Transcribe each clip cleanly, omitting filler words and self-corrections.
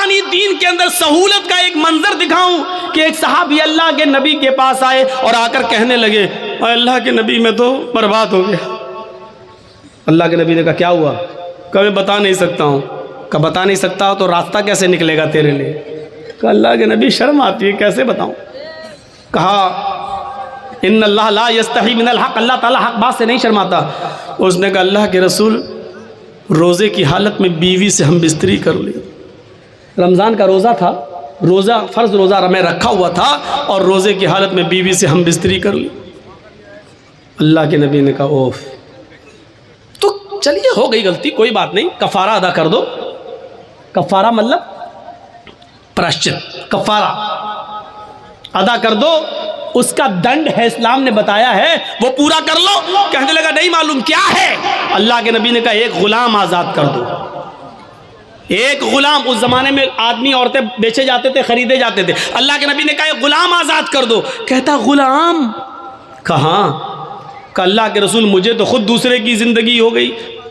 आसानी दीन के अंदर, सहूलत का एक मंजर दिखाऊं कि एक सहाबी अल्लाह के नबी के पास आए और आकर कहने लगे, अल्लाह के नबी मैं तो बर्बाद हो गया। अल्लाह के नबी ने कहा क्या हुआ? कभी बता नहीं सकता हूँ। कहा बता नहीं सकता हो तो रास्ता कैसे निकलेगा तेरे लिए? कहा अल्लाह के नबी शर्म आती है, कैसे बताऊँ? कहा इन्नल्लाह ला यस्तही मिनल हक़, अल्लाह ताला हक बात से नहीं शर्माता। उसने कहा अल्लाह के रसूल रोज़े की हालत में बीवी से हम बिस्तरी कर ली। रमज़ान का रोज़ा था, रोज़ा फ़र्ज़ रोज़ा मैं रखा हुआ था और रोज़े की हालत में बीवी से हम बिस्तरी कर ली। अल्लाह के नबी ने कहा ओफ, तो चलिए हो गई गलती, कोई बात नहीं, कफ़ारा अदा कर दो। कफ़ारा मतलब प्रायश्चित, कफ़ारा अदा कर दो, उसका दंड है, इस्लाम ने बताया है, वो पूरा कर लो। कहने लगा नहीं मालूम क्या है। अल्लाह के नबी ने कहा एक गुलाम आज़ाद कर दो। एक गुलाम, उस ज़माने में आदमी औरतें बेचे जाते थे, ख़रीदे जाते थे। अल्लाह के नबी ने कहा एक गुलाम आज़ाद कर दो। कहता गुलाम कहाँ? कहा अल्लाह के रसूल मुझे तो खुद दूसरे की ज़िंदगी हो गई,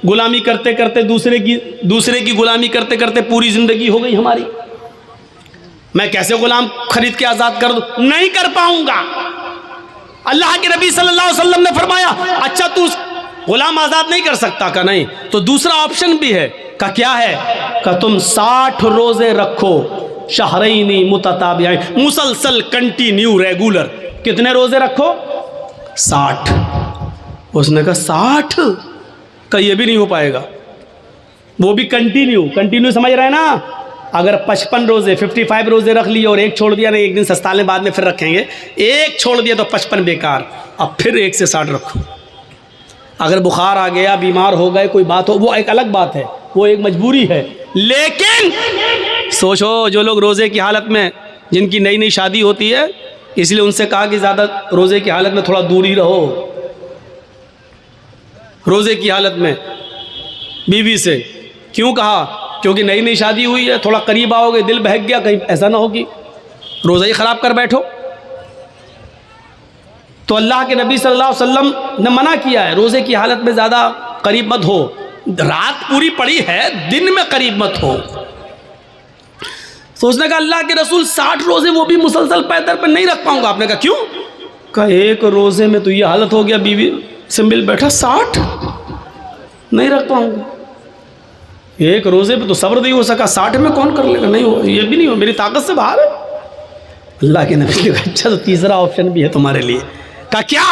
गुलामी करते करते दूसरे की गुलामी करते करते पूरी ज़िंदगी हो गई हमारी, मैं कैसे गुलाम खरीद के आज़ाद कर दूं? नहीं कर पाऊंगा। अल्लाह के नबी सल्लल्लाहु अलैहि वसल्लम ने फरमाया अच्छा तू गुलाम आज़ाद नहीं कर सकता? का नहीं, तो दूसरा ऑप्शन भी है। का क्या है? का तुम 60 रोज़े रखो, शहरैनी मुतताबिऐन, मुसलसल, कंटिन्यू, रेगुलर। कितने रोज़े रखो? 60। उसने कहा 60? का ये भी नहीं हो पाएगा, वो भी कंटिन्यू। कंटिन्यू समझ रहे हैं ना? अगर 55 रोज़े 55 रोज़े रख लिए और एक छोड़ दिया, नहीं एक दिन सस्ताले बाद में फिर रखेंगे, एक छोड़ दिया तो 55 बेकार, अब फिर 1 से 60 रखो। अगर बुखार आ गया, बीमार हो गए, कोई बात हो, वो एक अलग बात है, वो एक मजबूरी है। लेकिन सोचो जो लोग रोज़े की हालत में, जिनकी नई नई शादी होती है, इसलिए उनसे कहा कि ज़्यादा रोज़े की हालत में थोड़ा दूर ही रहो, रोज़े की हालत में बीवी से। क्यों कहा? क्योंकि नई नई शादी हुई है, थोड़ा करीब आओगे, दिल बहक गया, कहीं ऐसा ना हो कि रोज़ा ही ख़राब कर बैठो। तो अल्लाह के नबी सल्लल्लाहु अलैहि वसल्लम ने मना किया है, रोज़े की हालत में ज़्यादा करीब मत हो। रात पूरी पड़ी है, दिन में करीब मत हो। सोचने का अल्लाह के रसूल 60 रोज़े वो भी मुसलसल पैदल पर नहीं रख पाऊंगा। आपने कहा क्यों? कहा एक रोज़े में तो ये हालत हो गया, बीवी से मिल बैठा, 60 नहीं रख पाऊंगा। एक रोज़े पे तो सब्र नहीं हो सका, 60 में कौन कर लेगा? नहीं हो, ये भी नहीं हो, मेरी ताकत से बाहर है। अल्लाह के नबी ने कहा अच्छा तो तीसरा ऑप्शन भी है तुम्हारे लिए। कहा क्या?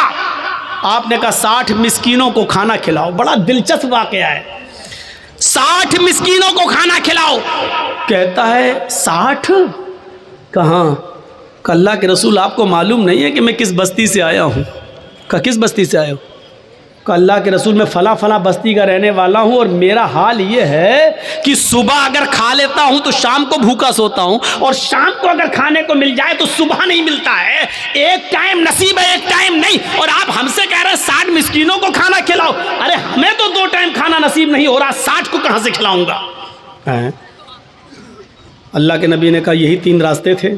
आपने कहा 60 मिस्कीनों को खाना खिलाओ। बड़ा दिलचस्प वाकया है, 60 मिस्कीनों को खाना खिलाओ। कहता है 60? कहाँ? अल्लाह के रसूल आपको मालूम नहीं है कि मैं किस बस्ती से आया हूँ? कहा किस बस्ती से आया हूँ? अल्लाह के रसूल मैं फ़ला फ़ला बस्ती का रहने वाला हूँ और मेरा हाल ये है कि सुबह अगर खा लेता हूँ तो शाम को भूखा सोता हूँ, और शाम को अगर खाने को मिल जाए तो सुबह नहीं मिलता है। एक टाइम नसीब है, एक टाइम नहीं। और आप हमसे कह रहे हैं 60 मिस्कीनों को खाना खिलाओ। अरे हमें तो 2 टाइम खाना नसीब नहीं हो रहा, 60 को कहाँ से खिलाऊँगा? अल्लाह के नबी ने कहा यही 3 रास्ते थे,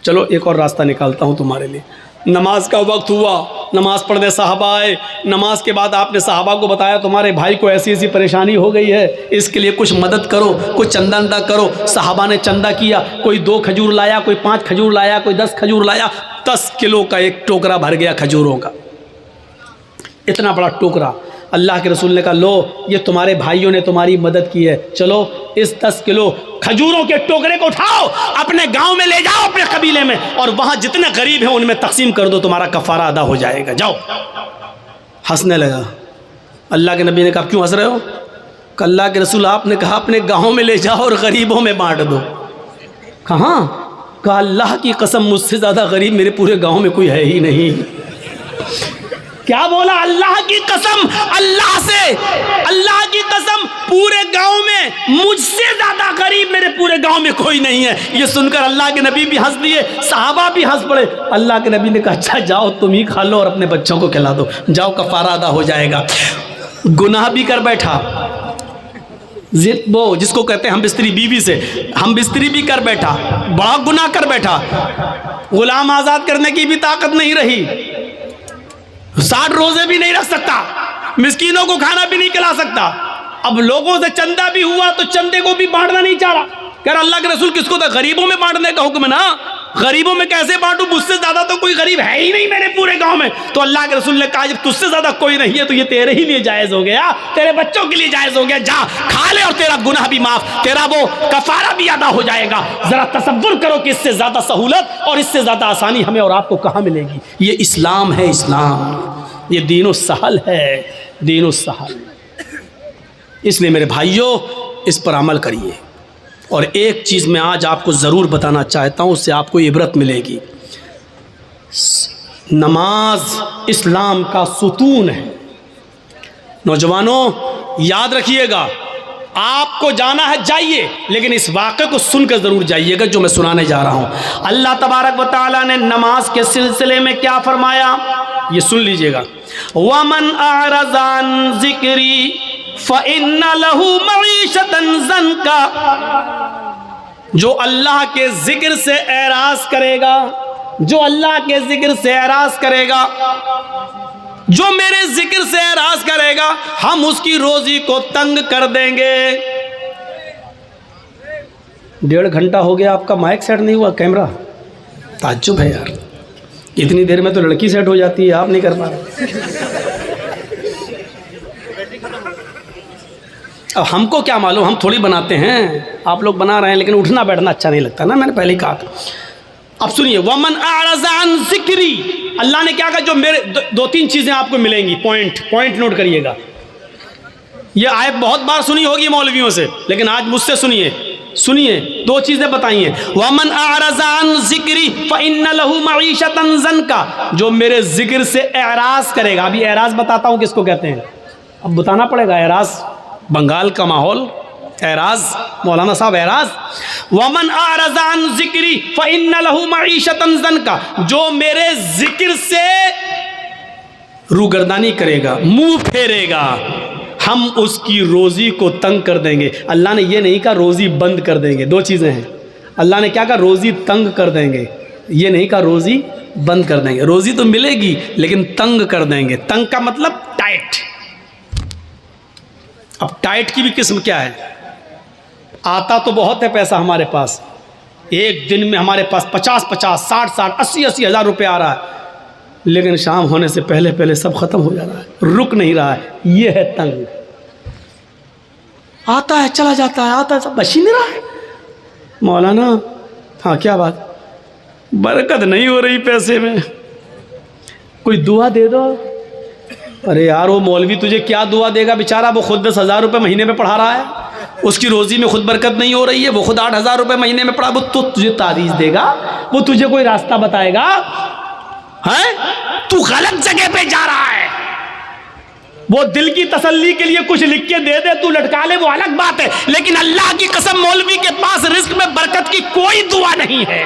चलो एक और रास्ता निकालता हूँ तुम्हारे लिए। नमाज का वक्त हुआ, नमाज पढ़ने साहबा आए। नमाज के बाद आपने साहबा को बताया तुम्हारे भाई को ऐसी ऐसी परेशानी हो गई है, इसके लिए कुछ मदद करो, कुछ चंदा अंदा करो। साहबा ने चंदा किया, कोई 2 खजूर लाया, कोई 5 खजूर लाया, कोई 10 खजूर लाया। 10 किलो का एक टोकरा भर गया खजूरों का, इतना बड़ा टोकरा। अल्लाह के रसूल ने कहा लो ये तुम्हारे भाइयों ने तुम्हारी मदद की है, चलो इस 10 किलो खजूरों के टोकरे को उठाओ, अपने गांव में ले जाओ, अपने कबीले में, और वहां जितने गरीब हैं उनमें तकसीम कर दो, तुम्हारा कफारा अदा हो जाएगा। जाओ। हंसने लगा। अल्लाह के नबी ने कहा क्यों हंस रहे हो? अल्लाह के रसूल आपने कहा अपने गाँव में ले जाओ और गरीबों में बांट दो। कहाँ? कहा अल्लाह की कसम मुझसे ज़्यादा गरीब मेरे पूरे गाँव में कोई है ही नहीं। क्या बोला? अल्लाह की कसम, अल्लाह से, अल्लाह की कसम पूरे गांव में मुझसे ज्यादा गरीब मेरे पूरे गांव में कोई नहीं है। ये सुनकर अल्लाह के नबी भी हंस दिए, साहबा भी हंस पड़े। अल्लाह के नबी ने कहा अच्छा जाओ तुम ही खा लो और अपने बच्चों को खिला दो, जाओ कफारा अदा हो जाएगा। गुनाह भी कर बैठा, वो जिसको कहते हैं हम बिस्तरी, बीवी से हम बिस्तरी भी कर बैठा, बड़ा गुनाह कर बैठा। गुलाम आज़ाद करने की भी ताकत नहीं रही, 60 रोजे भी नहीं रख सकता, मिस्कीनों को खाना भी नहीं खिला सकता। अब लोगों से चंदा भी हुआ तो चंदे को भी बांटना नहीं चाह रहा। कह रहा अल्लाह के रसूल किसको था? गरीबों में बांटने का हुक्म है ना, गरीबों में कैसे बांटू, मुझसे ज्यादा तो कोई गरीब है ही नहीं मेरे पूरे गांव में। तो अल्लाह के रसूल ने कहा जब तुझसे ज्यादा कोई नहीं है तो ये तेरे ही लिए जायज हो गया, तेरे बच्चों के लिए जायज हो गया, जा खा ले और तेरा गुनाह भी माफ, तेरा वो कफारा भी अदा हो जाएगा। जरा तसव्वुर करो कि इससे ज्यादा सहूलत और इससे ज्यादा आसानी हमें और आपको कहां मिलेगी। ये इस्लाम है, इस्लाम, ये दीनो सहल है, दीनो सहल। इसलिए मेरे भाइयों इस पर अमल करिए। और एक चीज़ मैं आज आपको ज़रूर बताना चाहता हूँ, उससे आपको इबरत मिलेगी। नमाज इस्लाम का सुतून है। नौजवानों याद रखिएगा, आपको जाना है जाइए, लेकिन इस वाक़े को सुनकर ज़रूर जाइएगा जो मैं सुनाने जा रहा हूँ। अल्लाह तबारक व तआला ने नमाज के सिलसिले में क्या फरमाया, ये सुन लीजिएगा। वमन अरज़ान ज़िक्री फ़इन्ना लहू मईशतन ज़न्का, जो अल्लाह के जिक्र से एराज़ करेगा, जो अल्लाह के जिक्र से एराज़ करेगा, जो मेरे जिक्र से एराज़ करेगा, हम उसकी रोजी को तंग कर देंगे। 1.5 घंटा हो गया आपका माइक सेट नहीं हुआ, कैमरा, ताज्जुब है यार, इतनी देर में तो लड़की सेट हो जाती है, आप नहीं कर पा रहे। अब हमको क्या मालूम, हम थोड़ी बनाते हैं, आप लोग बना रहे हैं, लेकिन उठना बैठना अच्छा नहीं लगता ना, मैंने पहले ही कहा था। अब सुनिए, वमन अअरज़ अन ज़िक्री, अल्लाह ने क्या कहा, जो मेरे 2-3 चीज़ें आपको मिलेंगी, पॉइंट नोट करिएगा। ये आयत बहुत बार सुनी होगी मौलवियों से, लेकिन आज मुझसे सुनिए 2 चीज़ें बताई हैं। वमन अअरज़ अन ज़िक्री फ़इन्ना लहू मईशतन ज़न्का, जो मेरे ज़िक्र से एराज़ करेगा। अभी एराज़ बताता हूँ किसको कहते हैं, अब बताना पड़ेगा। एराज़ बंगाल का माहौल, एराज़, मौलाना साहब एराज़। वमन अअरज़ अन ज़िक्री फ़इन्ना लहू मईशतन ज़न्का, जो मेरे ज़िक्र से रूगर्दानी करेगा, मुंह फेरेगा, हम उसकी रोज़ी को तंग कर देंगे। अल्लाह ने ये नहीं कहा रोज़ी बंद कर देंगे, 2 चीज़ें हैं। अल्लाह ने क्या कहा, रोज़ी तंग कर देंगे, ये नहीं कहा रोज़ी बंद कर देंगे। रोज़ी तो मिलेगी लेकिन तंग कर देंगे। तंग का मतलब टाइट। अब टाइट की भी किस्म क्या है, आता तो बहुत है पैसा हमारे पास, एक दिन में हमारे पास 50-50, 60-60, 80-80 हज़ार रुपये आ रहा है, लेकिन शाम होने से पहले सब ख़त्म हो जा रहा है, रुक नहीं रहा है। ये है तंग। आता है चला जाता है, आता है सब बच ही नहीं रहा है। मौलाना हाँ क्या बात, बरकत नहीं हो रही पैसे में, कोई दुआ दे दो। अरे यार वो मौलवी तुझे क्या दुआ देगा, बेचारा वो खुद 10,000 रुपये महीने में पढ़ा रहा है, उसकी रोज़ी में खुद बरकत नहीं हो रही है, वो खुद 8,000 रुपये महीने में पढ़ा, वो तो तुझे तारीज़ देगा, वो तुझे कोई रास्ता बताएगा, हैं? तू गलत जगह पे जा रहा है। वो दिल की तसल्ली के लिए कुछ लिख के दे दे, तू लटका ले, वो अलग बात है, लेकिन अल्लाह की कसम मौलवी के पास रिस्क में बरकत की कोई दुआ नहीं है।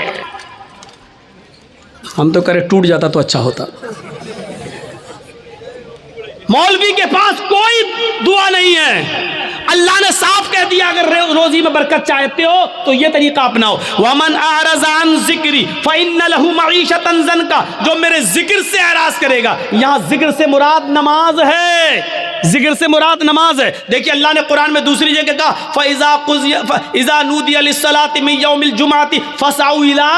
हम तो करे टूट जाता तो अच्छा होता। मौलवी के पास कोई दुआ नहीं है। अल्लाह ने साफ कह दिया, अगर रोजी में बरकत चाहते हो तो ये तरीका अपनाओ। वमन अअरज़ अन ज़िक्री फ़इन्ना लहू मईशतन ज़न्का, जो मेरे जिक्र से एराज़ करेगा। यहाँ जिक्र से मुराद नमाज है, जिक्र से मुराद नमाज है। देखिए अल्लाह ने कुरान में दूसरी जगह कहा फ़इज़ा नूदिया लिस्सलाति मिन यौमिल जुमअति फ़सअू इला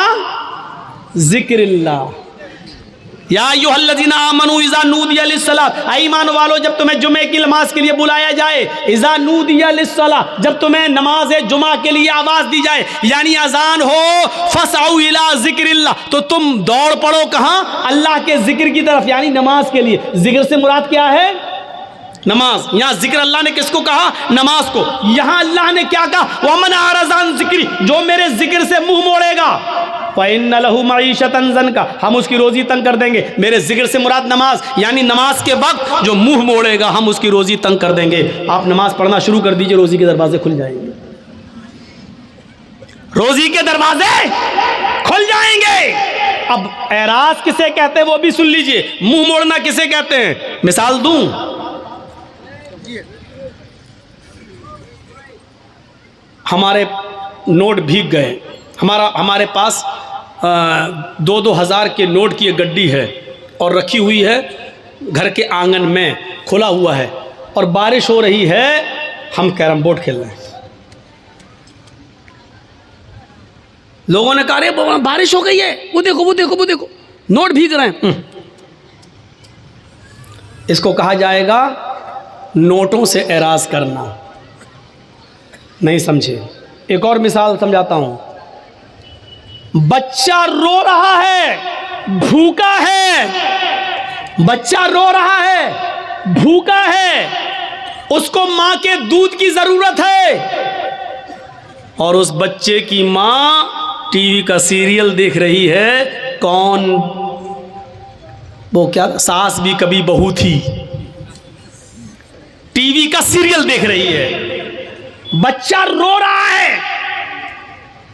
ज़िक्रिल्लाह या अय्युहल्लज़ीना आमनू इज़ा नूदिया लिस्सलात, ईमान वालो जब तुम्हें जुमे की नमाज के लिए बुलाया जाए, इज़ा नूदिया लिस्सलात, जब तुम्हें नमाज जुमा के लिए आवाज़ दी जाए, यानी अजान हो, फसअू इला ज़िक्रिल्लाह, तो तुम दौड़ पड़ो कहाँ, अल्लाह के जिक्र की तरफ, यानी नमाज के लिए। जिक्र से मुराद क्या है, नमाज। यहाँ जिक्र अल्लाह ने किसको कहा, नमाज को। यहाँ अल्लाह ने क्या कहा, वमन अअरज़ अन ज़िक्री, जो मेरे जिक्र से मुंह मोड़ेगा, फ़इन्ना लहू मईशतन ज़न्का, हम उसकी रोज़ी तंग कर देंगे। मेरे जिक्र से मुराद नमाज, यानी नमाज के वक्त जो मुंह मोड़ेगा हम उसकी रोज़ी तंग कर देंगे। आप नमाज पढ़ना शुरू कर दीजिए, रोज़ी के दरवाजे खुल जाएंगे, रोज़ी के दरवाजे खुल जाएंगे। अब एराज़ किसे कहते हैं वो भी सुन लीजिए, मुंह मोड़ना किसे कहते हैं। मिसाल दूं, हमारे नोट भीग गए, हमारे पास 2-2 हज़ार के नोट की एक गड्डी है और रखी हुई है घर के आंगन में, खुला हुआ है, और बारिश हो रही है, हम कैरम बोर्ड खेल रहे हैं। लोगों ने कहा अरे बारिश हो गई है, वो देखो वो देखो वो देखो, नोट भीग रहे हैं। इसको कहा जाएगा नोटों से एराज करना। नहीं समझे? एक और मिसाल समझाता हूं। बच्चा रो रहा है, भूखा है, बच्चा रो रहा है, भूखा है, उसको मां के दूध की जरूरत है, और उस बच्चे की मां टीवी का सीरियल देख रही है। कौन? वो क्या, सास भी कभी बहू थी, टीवी का सीरियल देख रही है। बच्चा रो रहा है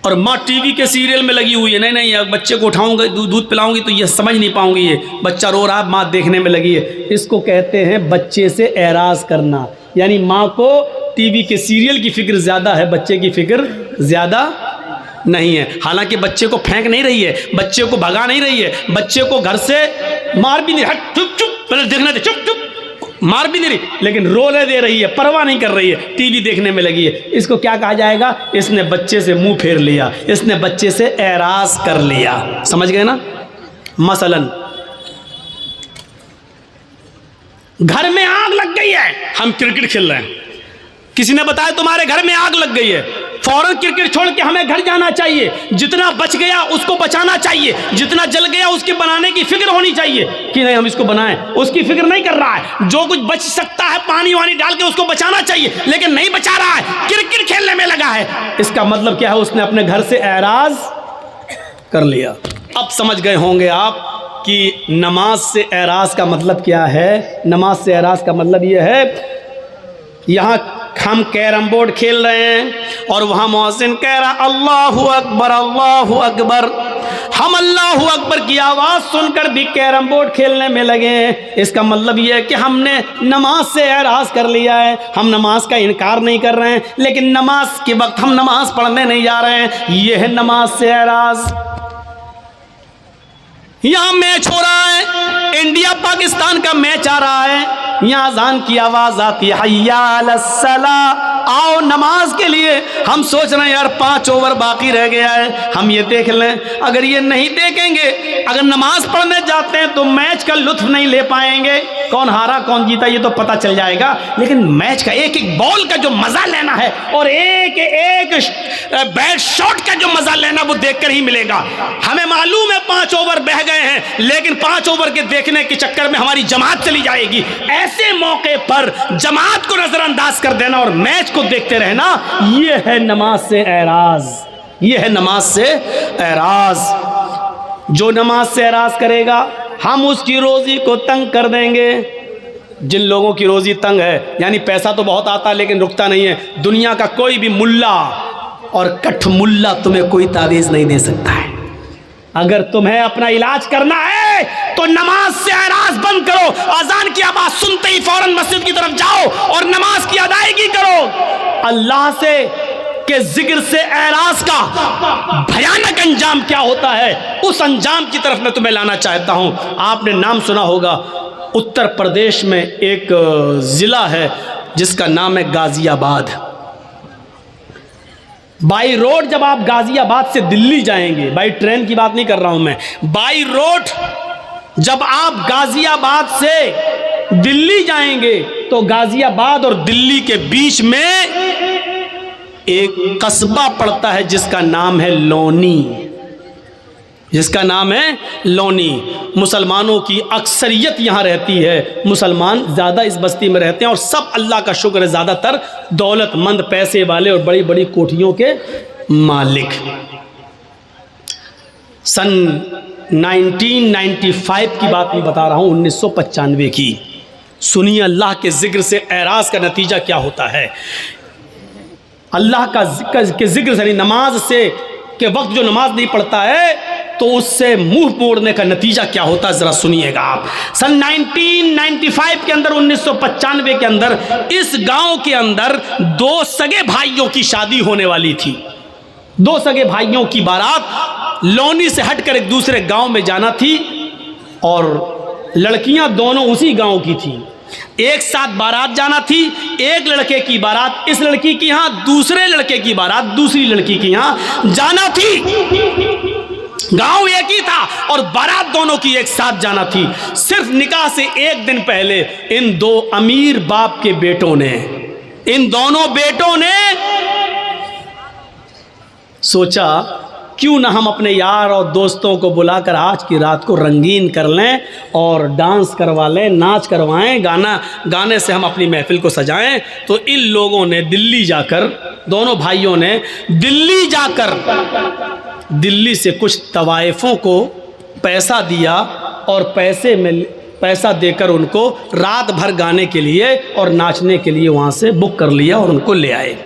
और माँ टीवी के सीरियल में लगी हुई है। नहीं नहीं, अब बच्चे को उठाऊंगा, दूध पिलाऊंगी तो ये समझ नहीं पाऊंगी, ये बच्चा रो रहा है, माँ देखने में लगी है। इसको कहते हैं बच्चे से एराज करना। यानी माँ को टीवी के सीरियल की फिक्र ज़्यादा है, बच्चे की फिक्र ज़्यादा नहीं है। हालांकि बच्चे को फेंक नहीं रही है, बच्चे को भगा नहीं रही है, बच्चे को घर से मार भी नहीं, हट चुप चुप पहले देखने दे, चुप चुप, मार भी नहीं रही, लेकिन रोने दे रही है, परवाह नहीं कर रही है, टीवी देखने में लगी है। इसको क्या कहा जाएगा? इसने बच्चे से मुंह फेर लिया, इसने बच्चे से एराज कर लिया। समझ गए ना? मसलन घर में आग लग गई है, हम क्रिकेट खेल रहे हैं, किसी ने बताया तुम्हारे घर में आग लग गई है, फौरन क्रिकेट छोड़ के हमें घर जाना चाहिए। जितना बच गया उसको बचाना चाहिए, जितना जल गया उसके बनाने की फिक्र होनी चाहिए कि नहीं हम इसको बनाएं। उसकी फिक्र नहीं कर रहा है, जो कुछ बच सकता है पानी वानी डाल के उसको बचाना चाहिए, लेकिन नहीं बचा रहा है, क्रिकेट खेलने में लगा है। इसका मतलब क्या है? उसने अपने घर से एराज कर लिया। अब समझ गए होंगे आप कि नमाज से एराज का मतलब क्या है। नमाज से एराज का मतलब यह है, यहाँ हम कैरम बोर्ड खेल रहे हैं और वहाँ मुअज्जिन कह रहा अल्लाहु अकबर अल्लाहु अकबर, हम अल्लाहु अकबर की आवाज़ सुनकर भी कैरम बोर्ड खेलने में लगे हैं। इसका मतलब यह है कि हमने नमाज से एराज कर लिया है। हम नमाज का इनकार नहीं कर रहे हैं, लेकिन नमाज के वक्त हम नमाज पढ़ने नहीं जा रहे हैं। यह है नमाज से एराज। यहाँ मैच हो रहा है, इंडिया पाकिस्तान का मैच आ रहा है, यहाँ अज़ान की आवाज़ आती है हय्या अलस्सलाह, आओ नमाज के लिए। हम सोच रहे हैं यार 5 ओवर बाकी रह गया है, हम ये देख लें। अगर ये नहीं देखेंगे, अगर नमाज पढ़ने जाते हैं तो मैच का लुत्फ नहीं ले पाएंगे। कौन हारा कौन जीता ये तो पता चल जाएगा, लेकिन मैच का एक एक बॉल का जो मज़ा लेना है और एक एक बैट शॉट का जो मज़ा लेना वो देखकर ही मिलेगा। हमें मालूम है 5 ओवर बह गए हैं, लेकिन 5 ओवर के देखने के चक्कर में हमारी जमात चली जाएगी। ऐसे मौके पर जमात को नजरअंदाज कर देना और मैच को देखते रहना, यह है नमाज से एराज। यह है नमाज से एराज। जो नमाज से एराज करेगा हम उसकी रोजी को तंग कर देंगे। जिन लोगों की रोजी तंग है, यानी पैसा तो बहुत आता है लेकिन रुकता नहीं है, दुनिया का कोई भी मुल्ला और कठ मुल्ला तुम्हें कोई तावीज़ नहीं दे सकता है। अगर तुम्हें अपना इलाज करना है तो नमाज से एराज बंद करो, अजान की आवाज सुनते ही फौरन मस्जिद की तरफ जाओ और नमाज की अदायगी करो। अल्लाह से के जिक्र से एराज का भयानक अंजाम क्या होता है, उस अंजाम की तरफ मैं तुम्हें लाना चाहता हूं। आपने नाम सुना होगा, उत्तर प्रदेश में एक जिला है जिसका नाम है गाजियाबाद। बाई रोड जब आप गाजियाबाद से दिल्ली जाएंगे, बाई ट्रेन की बात नहीं कर रहा हूं मैं, बाई रोड जब आप गाजियाबाद से दिल्ली जाएंगे तो गाजियाबाद और दिल्ली के बीच में एक कस्बा पड़ता है जिसका नाम है लोनी। जिसका नाम है लोनी। मुसलमानों की अक्सरियत यहाँ रहती है, मुसलमान ज़्यादा इस बस्ती में रहते हैं और सब अल्लाह का शुक्र है ज़्यादातर दौलतमंद, पैसे वाले और बड़ी बड़ी कोठियों के मालिक। सन 1995 की बात मैं बता रहा हूँ, 1995 की। सुनिए अल्लाह के जिक्र से एराज का नतीजा क्या होता है। अल्लाह का के जिक्र से, नमाज से के वक्त जो नमाज नहीं पढ़ता है तो उससे मुंह मोड़ने का नतीजा क्या होता है, जरा सुनिएगा आप। सन 1995 के अंदर, 1995 के अंदर इस गांव के अंदर 2 सगे भाइयों की शादी होने वाली थी। 2 सगे भाइयों की बारात लोनी से हटकर एक दूसरे गांव में जाना थी और लड़कियां दोनों उसी गांव की थी। एक साथ बारात जाना थी, एक लड़के की बारात इस लड़की की यहाँ, दूसरे लड़के की बारात दूसरी लड़की की यहाँ जाना थी। गांव एक ही था और बारात दोनों की एक साथ जाना थी। सिर्फ निकाह से एक दिन पहले इन दो अमीर बाप के बेटों ने, इन दोनों बेटों ने सोचा क्यों ना हम अपने यार और दोस्तों को बुलाकर आज की रात को रंगीन कर लें और डांस करवा लें, नाच करवाएं, गाने से हम अपनी महफिल को सजाएं। तो इन लोगों ने दिल्ली जाकर, दोनों भाइयों ने दिल्ली जाकर दिल्ली से कुछ तवाइफों को पैसा दिया और पैसा देकर उनको रात भर गाने के लिए और नाचने के लिए वहाँ से बुक कर लिया और उनको ले आए।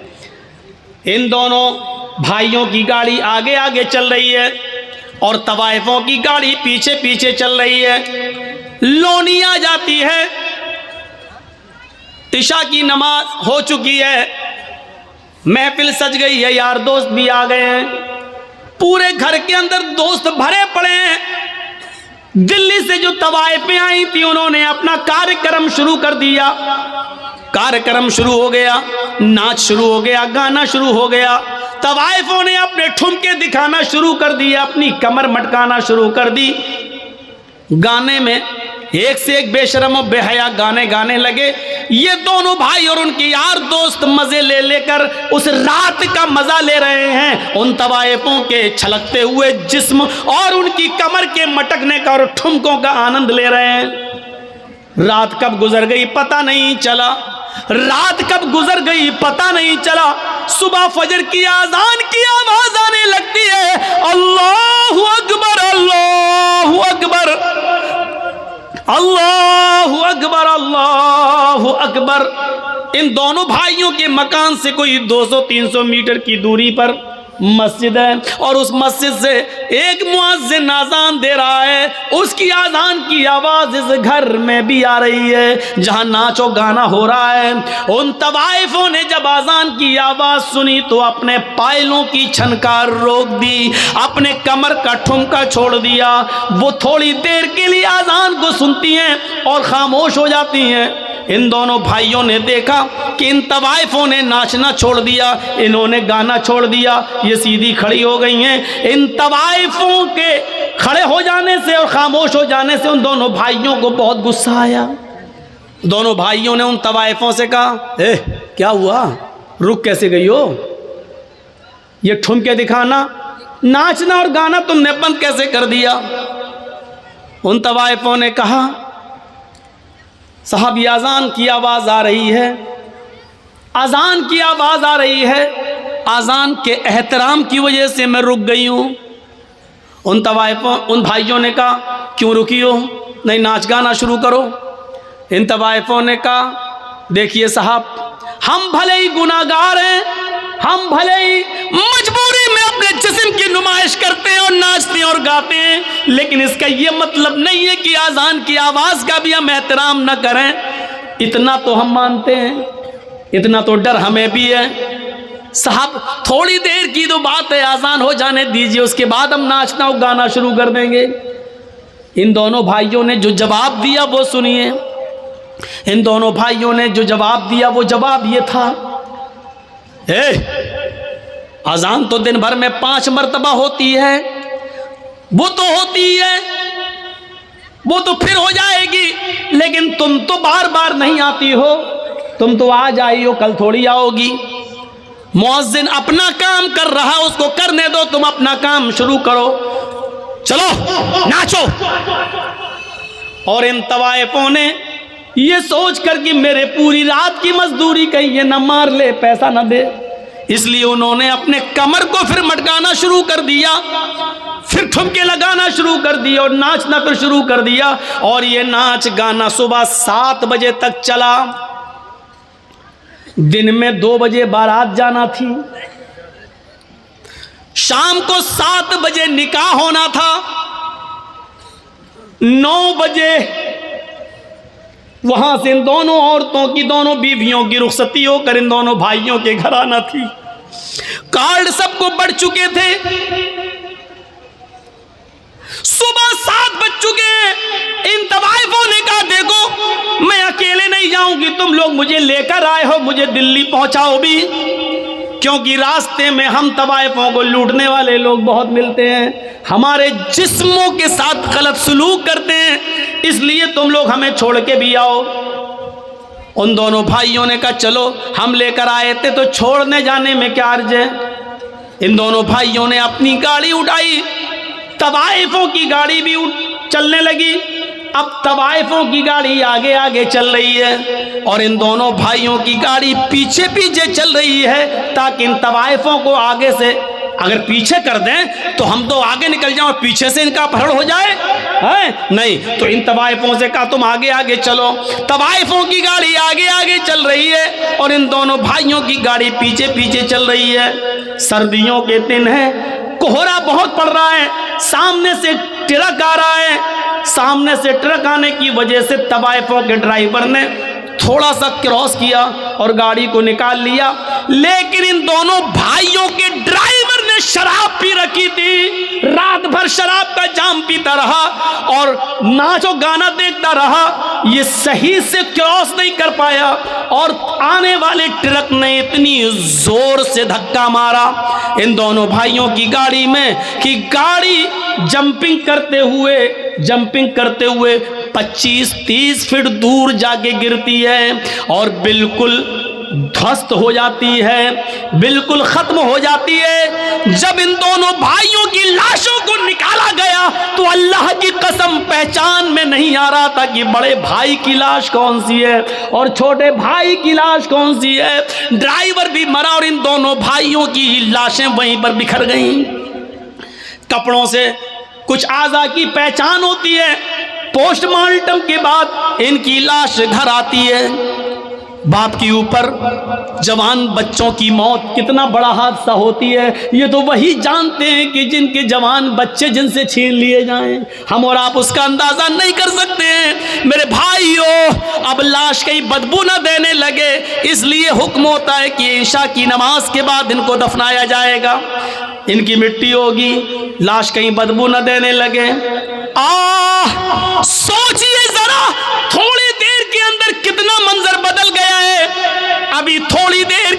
इन दोनों भाइयों की गाड़ी आगे आगे चल रही है और तवाइफों की गाड़ी पीछे पीछे चल रही है। लोनी आ जाती है, इशा की नमाज हो चुकी है, महफिल सज गई है, यार दोस्त भी आ गए हैं, पूरे घर के अंदर दोस्त भरे पड़े हैं। दिल्ली से जो तवाइफें आई थी उन्होंने अपना कार्यक्रम शुरू कर दिया। कार्यक्रम शुरू हो गया, नाच शुरू हो गया, गाना शुरू हो गया। तवाइफों ने अपने ठुमके दिखाना शुरू कर दिए, अपनी कमर मटकाना शुरू कर दी। गाने में एक से एक बेशरम और बेहया गाने गाने लगे। ये दोनों भाई और उनके यार दोस्त मजे ले लेकर उस रात का मजा ले रहे हैं, उन तवाइफों के छलकते हुए जिस्म और उनकी कमर के मटकने का और ठुमकों का आनंद ले रहे हैं। रात कब गुजर गई पता नहीं चला, रात कब गुजर गई पता नहीं चला। सुबह फजर की आजान की आवाज आने लगती है, अल्लाहु अकबर अल्लाहु अकबर अल्लाहु अकबर अल्लाहु अकबर। इन दोनों भाइयों के मकान से कोई 200-300 मीटर की दूरी पर मस्जिद है और उस मस्जिद से एक मुअज्जिन आजान दे रहा है। उसकी आजान की आवाज इस घर में भी आ रही है जहां नाचो गाना हो रहा है। उन तवाइफों ने जब आजान की आवाज सुनी तो अपने पायलों की छनकार रोक दी, अपने कमर का ठुमका छोड़ दिया। वो थोड़ी देर के लिए आजान को सुनती हैं और खामोश हो जाती हैं। इन दोनों भाइयों ने देखा कि इन तवाइफों ने नाचना छोड़ दिया, इन्होंने गाना छोड़ दिया, ये सीधी खड़ी हो गई हैं। इन तवाइफों के खड़े हो जाने से और खामोश हो जाने से उन दोनों भाइयों को बहुत गुस्सा आया। दोनों भाइयों ने उन तवाइफों से कहा, क्या हुआ, रुक कैसे गई हो? ये ठुमके दिखाना, नाचना और गाना तुमने बंद कैसे कर दिया? उन तवाइफों ने कहा, साहब ये अजान की आवाज़ आ रही है, अजान की आवाज़ आ रही है, अजान के एहतराम की वजह से मैं रुक गई हूँ। उन तवाइफों, उन भाइयों ने कहा, क्यों रुकी हो, नहीं नाच गाना शुरू करो। इन तवाइफों ने कहा, देखिए साहब, हम भले ही गुनाहगार हैं, हम भले ही मजबूरी में अपने जिस्म की नुमाइश करते हैं और नाचते हैं और गाते हैं, लेकिन इसका ये मतलब नहीं है कि आजान की आवाज़ का भी हम एहतराम न करें। इतना तो हम मानते हैं, इतना तो डर हमें भी है। साहब थोड़ी देर की तो बात है, आजान हो जाने दीजिए, उसके बाद हम नाचना और गाना शुरू कर देंगे। इन दोनों भाइयों ने जो जवाब दिया वो सुनिए। इन दोनों भाइयों ने जो जवाब दिया वो जवाब ये था, अजान तो दिन भर में 5 मरतबा होती है, वो तो होती है, वो तो फिर हो जाएगी, लेकिन तुम तो बार बार नहीं आती हो, तुम तो आज आई हो, कल थोड़ी आओगी। मुअज्जिन अपना काम कर रहा, उसको करने दो, तुम अपना काम शुरू करो, चलो नाचो। और इन तवाइफों ने ये सोच कर कि मेरे पूरी रात की मजदूरी कहीं ये न मार ले, पैसा न दे, इसलिए उन्होंने अपने कमर को फिर मटकाना शुरू कर दिया, फिर ठुमके लगाना शुरू कर दिया और नाचना फिर शुरू कर दिया। और ये नाच गाना सुबह 7 बजे तक चला। दिन में 2 बजे बारात जाना थी, शाम को 7 बजे निकाह होना था, 9 बजे वहां से इन दोनों औरतों की, दोनों बीवियों की रुखसती होकर इन दोनों भाइयों के घर आना थी। कार्ड सबको बढ़ चुके थे, सुबह 7 बज चुके हैं। इन तवाइफों ने कहा देखो मैं अकेले नहीं जाऊंगी, तुम लोग मुझे लेकर आए हो, मुझे दिल्ली पहुंचाओ भी, क्योंकि रास्ते में हम तवाइफों को लूटने वाले लोग बहुत मिलते हैं, हमारे जिस्मों के साथ गलत सलूक करते हैं, इसलिए तुम लोग हमें छोड़ के भी आओ। उन दोनों भाइयों ने कहा चलो, हम लेकर आए थे तो छोड़ने जाने में क्या अर्ज है। इन दोनों भाइयों ने अपनी गाड़ी उठाई, तवाइफों की गाड़ी भी चलने लगी। अब तवाइफों की गाड़ी आगे आगे चल रही है और इन दोनों भाइयों की गाड़ी पीछे पीछे चल रही है, ताकि इन तवाइफों को आगे से अगर पीछे कर दें तो हम तो आगे निकल जाएं और पीछे से इनका अपहरण हो जाए, है नहीं। तो इन तवाइफों से कहा तुम आगे आगे चलो। तवाइफों की गाड़ी आगे आगे चल रही है और इन दोनों भाइयों की गाड़ी पीछे पीछे चल रही है। सर्दियों के दिन है, कोहरा बहुत पड़ रहा है, सामने से ट्रक आ रहा है। सामने से ट्रक आने की वजह से तवाइफों के ड्राइवर ने थोड़ा सा क्रॉस किया और गाड़ी को निकाल लिया, लेकिन इन दोनों भाइयों के ड्राइवर ने शराब पी रखी थी। रात भर शराब का जाम पीता रहा और नाचो गाना देखता रहा, ये सही से क्रॉस नहीं कर पाया और आने वाले ट्रक ने इतनी जोर से धक्का मारा इन दोनों भाइयों की गाड़ी में कि गाड़ी जंपिंग करते हुए 25-30 फीट दूर जाके गिरती है और बिल्कुल ध्वस्त हो जाती है, बिल्कुल खत्म हो जाती है। जब इन दोनों भाइयों की लाशों को निकाला गया तो अल्लाह की कसम पहचान में नहीं आ रहा था कि बड़े भाई की लाश कौन सी है और छोटे भाई की लाश कौन सी है। ड्राइवर भी मरा और इन दोनों भाइयों की लाशें वहीं पर बिखर गईं। कपड़ों से कुछ आज़ा की पहचान होती है। पोस्टमार्टम के बाद इनकी लाश घर आती है। बाप के ऊपर जवान बच्चों की मौत कितना बड़ा हादसा होती है, ये तो वही जानते हैं कि जिनके जवान बच्चे जिनसे छीन लिए जाएं। हम और आप उसका अंदाज़ा नहीं कर सकते हैं। मेरे भाइयों, अब लाश कहीं बदबू न देने लगे, इसलिए हुक्म होता है कि ईशा की नमाज के बाद इनको दफनाया जाएगा, इनकी मिट्टी होगी, लाश कहीं बदबू न देने लगे। सोचिए जरा, थोड़ी देर के अंदर कितना मंजर बदल गया है। अभी थोड़ी देर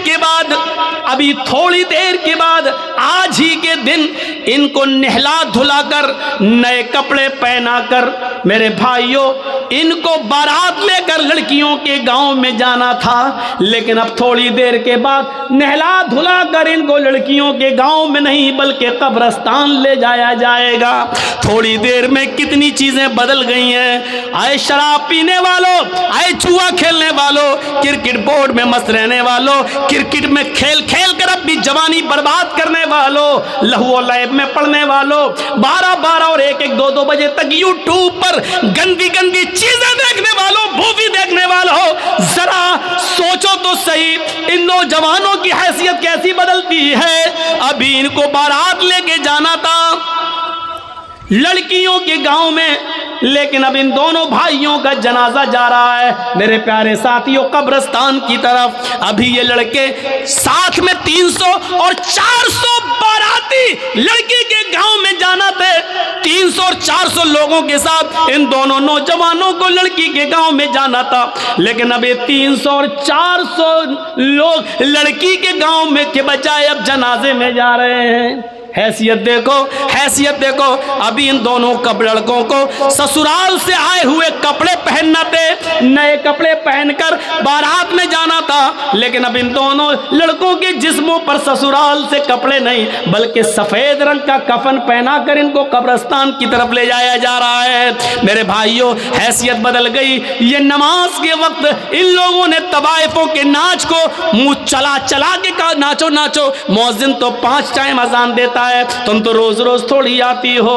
के बाद आज ही के दिन इनको नहला धुलाकर नए कपड़े पहनाकर, मेरे भाइयों, इनको बारात लेकर लड़कियों के गांव में जाना था, लेकिन अब थोड़ी देर के बाद नहला धुलाकर इनको लड़कियों के गांव में नहीं बल्कि कब्रिस्तान ले जाया जाएगा। थोड़ी देर में कितनी चीजें बदल गई हैं। आए शराब पीने वालों, आए जुआ खेलने वालों, क्रिकेट बोर्ड में मस्त रहने वालों, क्रिकेट में खेल खेल कर अपनी जवानी बर्बाद करने वालों, लहू और लैब में पढ़ने वालों, 12-12 और 1-1, 2-2 बजे तक यूट्यूब पर गंदी गंदी चीजें देखने वालों, मूवी देखने वालों, जरा सोचो तो सही, इन नौजवानों की हैसियत कैसी बदलती है। अभी इनको बारात लेके जाना था लड़कियों के गांव में, लेकिन अब इन दोनों भाइयों का जनाजा जा रहा है। मेरे प्यारे साथियों, कब्रिस्तान की तरफ अभी ये लड़के साथ में 300 और 400 बाराती लड़की के गांव में जाना थे। 300 और 400 लोगों के साथ इन दोनों नौजवानों को लड़की के गांव में जाना था, लेकिन अब ये 300 और 400 लोग लड़की के गांव में के बजाय अब जनाजे में जा रहे हैं। हैसियत देखो। अभी इन दोनों लड़कों को ससुराल से आए हुए कपड़े पहनना थे, नए कपड़े पहनकर बारात में जाना था, लेकिन अब इन दोनों लड़कों के जिस्मों पर ससुराल से कपड़े नहीं बल्कि सफेद रंग का कफन पहनाकर इनको कब्रिस्तान की तरफ ले जाया जा रहा है। मेरे भाइयों, हैसियत बदल गई। ये नमाज के वक्त इन लोगों ने तवाइफों के नाच को मुंह चला के कहा नाचो नाचो। मौज़िन तो 5 टाइम अजान देता है, तुम तो रोज रोज थोड़ी आती हो।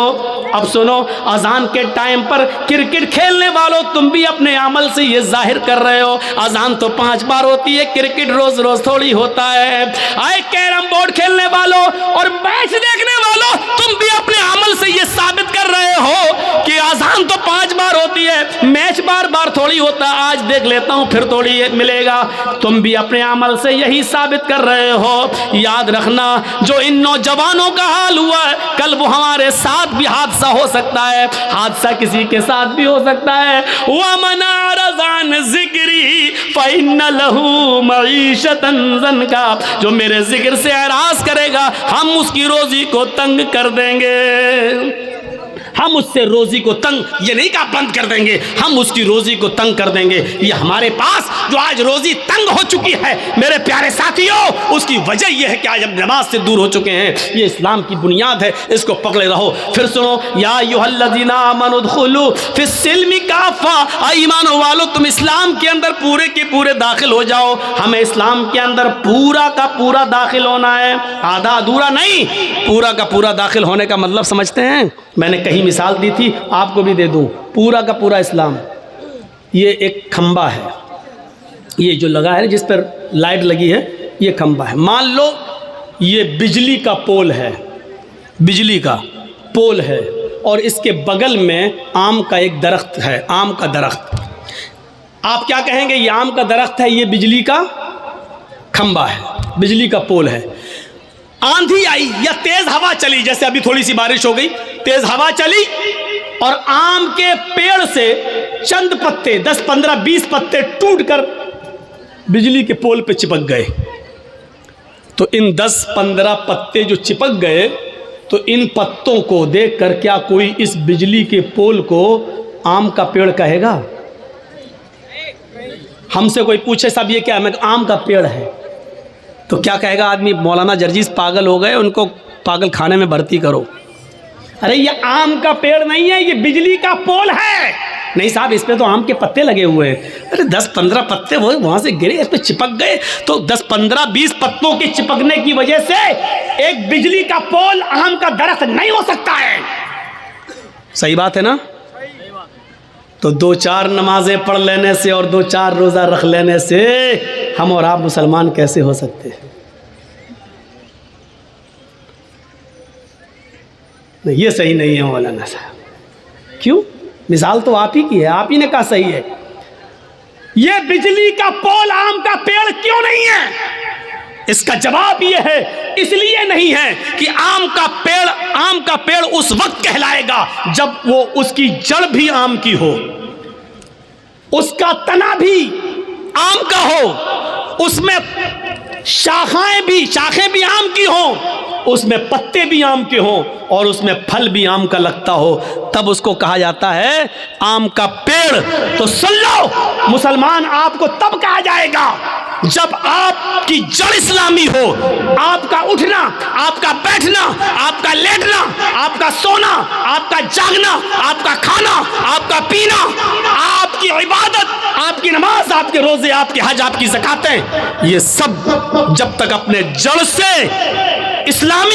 अब सुनो, अजान के टाइम पर क्रिकेट खेलने वालों, तुम भी अपने अमल से ये जाहिर कर रहे हो, अजान तो 5 बार होती है, क्रिकेट रोज रोज थोड़ी होता है। आए कैरम बोर्ड खेलने वालों और मैच देखने वालों, तुम भी अपने अमल से ये साबित कर रहे हो कि अजान तो 5 बार होती है, मैच बार बार थोड़ी होता, आज देख लेता हूं फिर थोड़ी मिलेगा। तुम भी अपने अमल से यही साबित कर रहे हो। याद रखना, जो इन नौजवानों का हाल हुआ है, कल वो हमारे साथ भी हादसा हो सकता है, हादसा किसी के साथ भी हो सकता है। वमन अरज़ान ज़िक्री फ़इन्न लहू मईशतन ज़नका, जो मेरे जिक्र से एराज़ करेगा हम उसकी रोजी को तंग कर देंगे। हम उससे रोजी को तंग, ये नहीं कहा बंद कर देंगे, हम उसकी रोजी को तंग कर देंगे। ये हमारे पास जो आज रोजी तंग हो चुकी है मेरे प्यारे साथियों, उसकी वजह यह है कि आज हम नमाज से दूर हो चुके हैं। ये इस्लाम की बुनियाद है, इसको पकड़े रहो। फिर सुनो, या अय्युहल्लज़ीना आमनू उदखुलू फिस्सिल्मि काफ़ा, ईमान वालो तुम इस्लाम के अंदर पूरे के पूरे दाखिल हो जाओ। हमें इस्लाम के अंदर पूरा का पूरा दाखिल होना है, आधा अधूरा नहीं, पूरा का पूरा दाखिल होने का मतलब समझते हैं? मैंने कहीं मिसाल दी थी, आपको भी दे दूं। पूरा का पूरा इस्लाम, ये एक खंबा है, ये जो लगा है जिस पर लाइट लगी है, ये खंबा है। मान लो ये बिजली का पोल है, बिजली का पोल है, और इसके बगल में आम का एक दरख्त है, आम का दरख्त। आप क्या कहेंगे? ये आम का दरख्त है, ये बिजली का खंबा है, बिजली का पोल है। आंधी आई या तेज हवा चली, जैसे अभी थोड़ी सी बारिश हो गई, तेज हवा चली और आम के पेड़ से चंद पत्ते, 10, 15, 20 पत्ते टूटकर बिजली के पोल पे चिपक गए। तो इन 10, 15 पत्ते जो चिपक गए, तो इन पत्तों को देखकर क्या कोई इस बिजली के पोल को आम का पेड़ कहेगा? हमसे कोई पूछे साहब ये क्या है, मैं आम का पेड़ है, तो क्या कहेगा आदमी? मौलाना जर्जीस पागल हो गए, उनको पागल खाने में भर्ती करो। अरे ये आम का पेड़ नहीं है, ये बिजली का पोल है। नहीं साहब, इस पे तो आम के पत्ते लगे हुए हैं। अरे 10-15 पत्ते वो वहाँ से गिरे, इस पे चिपक गए, तो 10-15-20 पत्तों के चिपकने की वजह से एक बिजली का पोल, आम का दरख्त नहीं हो सकता है। सही बात है ना? तो 2-4 नमाजें पढ़ लेने से और 2-4 रोज़ा रख लेने से हम और आप मुसलमान कैसे हो सकते हैं? नहीं, ये सही नहीं है मौलाना साहब। क्यों? मिसाल तो आप ही की है, आप ही ने कहा सही है। ये बिजली का पोल आम का पेड़ क्यों नहीं है? इसका जवाब ये है, इसलिए नहीं है कि आम का पेड़ उस वक्त कहलाएगा जब वो उसकी जड़ भी आम की हो, उसका तना भी आम का हो, उसमें शाखें भी आम की हों, उसमें पत्ते भी आम के हों और उसमें फल भी आम का लगता हो, तब उसको कहा जाता है आम का पेड़। तो सुन लो मुसलमान, आपको तब कहा जाएगा जब आपकी जड़ इस्लामी हो, आपका उठना, आपका बैठना, आपका लेटना, आपका सोना, आपका जागना, आपका खाना, आपका पीना, आपकी इबादत, आपकी नमाज, आपके रोजे, आपके हज, आपकी ज़कातें, ये सब जब तक अपने जड़ से इस्लामी